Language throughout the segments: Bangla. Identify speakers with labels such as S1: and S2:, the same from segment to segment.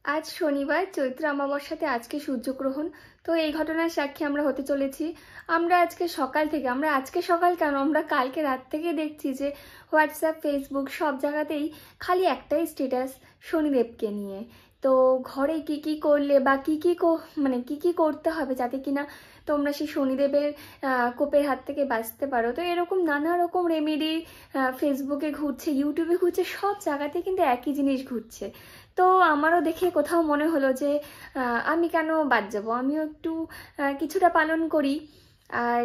S1: আজ শনিবার চৈত্র অমাবস্যাতে আজকে সূর্যগ্রহণ। তো এই ঘটনার সাক্ষী আমরা হতে চলেছি। আমরা আজকে সকাল থেকে আজকে সকাল কেন, আমরা কালকে রাত থেকে দেখছি যে হোয়াটসঅ্যাপ, ফেসবুক সব জায়গাতেই খালি একটাই স্ট্যাটাস শনিদেবকে নিয়ে। তো ঘরে কি কি করলে বা কি কি করতে হবে যাতে কিনা তোমরা সেই শনিদেবের কোপের হাত থেকে বাঁচতে পারো। তো এরকম নানা রকম রেমেডি ফেসবুকে ঘুরছে, ইউটিউবে ঘুরছে, সব জায়গাতে কিন্তু একই জিনিস ঘুরছে। তো আমারও দেখে কোথাও মনে হলো যে আমি কেন বাদ যাবো, আমিও একটু কিছুটা পালন করি। আর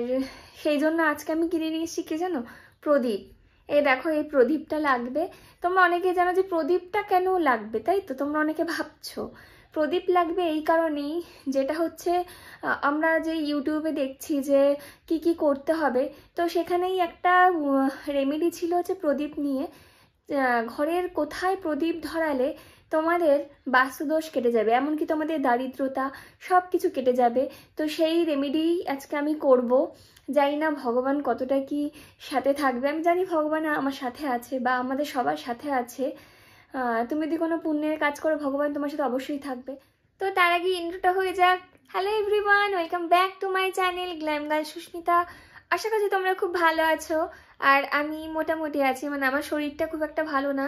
S1: সেই জন্য আজকে আমি কিনে নিয়ে এসেছি কি জানো, প্রদীপ। এই দেখো, এই প্রদীপটা লাগবে। তোমরা অনেকে জানো যে প্রদীপটা কেন লাগবে, তাই তো তোমরা অনেকে ভাবছো। প্রদীপ লাগবে এই কারণেই, যেটা হচ্ছে আমরা যে ইউটিউবে দেখছি যে কি কি করতে হবে, তো সেখানেই একটা রেমেডি ছিল হচ্ছে প্রদীপ নিয়ে। ঘরের কোথায় প্রদীপ ধরালে তোমাদের বাস্তুদোষ কেটে যাবে, এমনকি তোমাদের দারিদ্রতা সব কিছু কেটে যাবে। তো সেই রেমেডি আজকে আমি করব। জানি না ভগবান কতটা কি সাথে থাকবে, আমি জানি ভগবান আমার সাথে আছে বা আমাদের সবার সাথে আছে। তুমি যদি কোনো পুণ্যের কাজ করো, ভগবান তোমার সাথে অবশ্যই থাকবে। তো তার আগে ইন্ট্রোটা হয়ে যাক। Hello everyone, welcome back to my channel glam girl Sushmita. আশা করছি তোমরা খুব ভালো আছো। আর আমি মোটামুটি আছি, আমার শরীরটা খুব একটা ভালো না।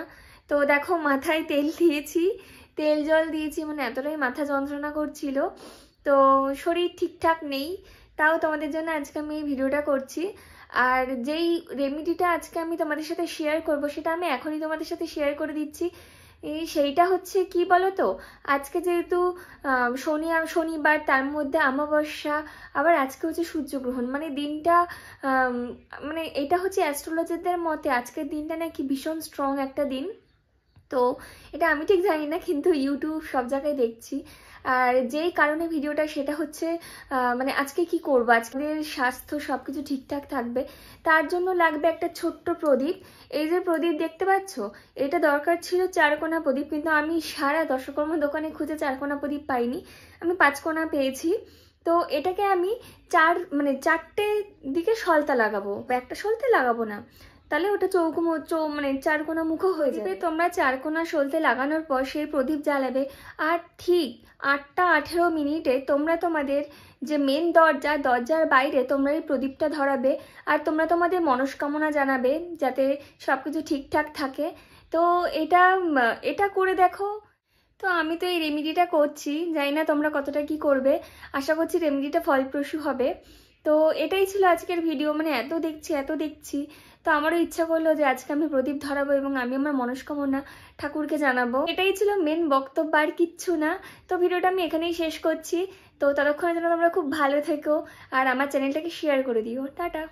S1: তো দেখো, মাথায় তেল দিয়েছি, তেল জল দিয়েছি, এতটাই মাথা যন্ত্রণা করছিল। তো শরীর ঠিকঠাক নেই, তাও তোমাদের জন্য আজকে আমি এই ভিডিওটা করছি। আর যেই রেমেডিটা আজকে আমি তোমাদের সাথে শেয়ার করব, সেটা আমি এখনই তোমাদের সাথে শেয়ার করে দিচ্ছি। সেইটা হচ্ছে কি বলো তো, আজকে যেহেতু শনিবার, তার মধ্যে অমাবস্যা, আবার আজকে হচ্ছে সূর্যগ্রহণ, দিনটা এটা হচ্ছে অ্যাস্ট্রোলজারদের মতে আজকের দিনটা নাকি ভীষণ স্ট্রং একটা দিন। তো এটা আমি ঠিক জানি না, কিন্তু ইউটিউব সব জায়গায় দেখছি। আর যেই কারণে ভিডিওটা, সেটা হচ্ছে আজকে কি করবো, আজকের স্বাস্থ্য সব কিছু ঠিকঠাক থাকবে, তার জন্য লাগবে একটা ছোট্ট প্রদীপ। এই যে প্রদীপ দেখতে পাচ্ছ, এটা দরকার ছিল 4 কোনা প্রদীপ, কিন্তু আমি সারা দশকর্মা দোকানে খুঁজে 4 কোনা প্রদীপ পাইনি, আমি 5 কোনা পেয়েছি। তো এটাকে আমি চারটে দিকে সলতা লাগাবো, একটা সলতে লাগাবো না, তাহলে ওটা চৌকো 4 কোনা মুখো হয়ে যাবে। তোমরা 4 কোনা সলতে লাগানোর পর সেই প্রদীপ জ্বালাবে। আর ঠিক 8টা 18 মিনিটে তোমরা তোমাদের যে মেন দরজার বাইরে তোমরা এই প্রদীপটা ধরাবে। আর তোমরা তোমাদের মনস্কামনা জানাবে যাতে সবকিছু ঠিকঠাক থাকে। তো এটা এটা করে দেখো। তো আমি তো এই রেমেডিটা করছি, জানি না তোমরা কতটা কি করবে, আশা করছি রেমেডিটা ফলপ্রসূ হবে। তো এটাই ছিল আজকের ভিডিও। এত দেখছি, তো আমারও ইচ্ছা করলো যে আজকে আমি প্রদীপ ধরাবো এবং আমি আমার মনস্কামনা ঠাকুরকে জানাবো। এটাই ছিল মেন বক্তব্য, আর কিচ্ছু না। তো ভিডিওটা আমি এখানেই শেষ করছি। তো ততক্ষণের জন্য তোমরা খুব ভালো থেকো আর আমার চ্যানেলটাকে শেয়ার করে দিও। টাটা।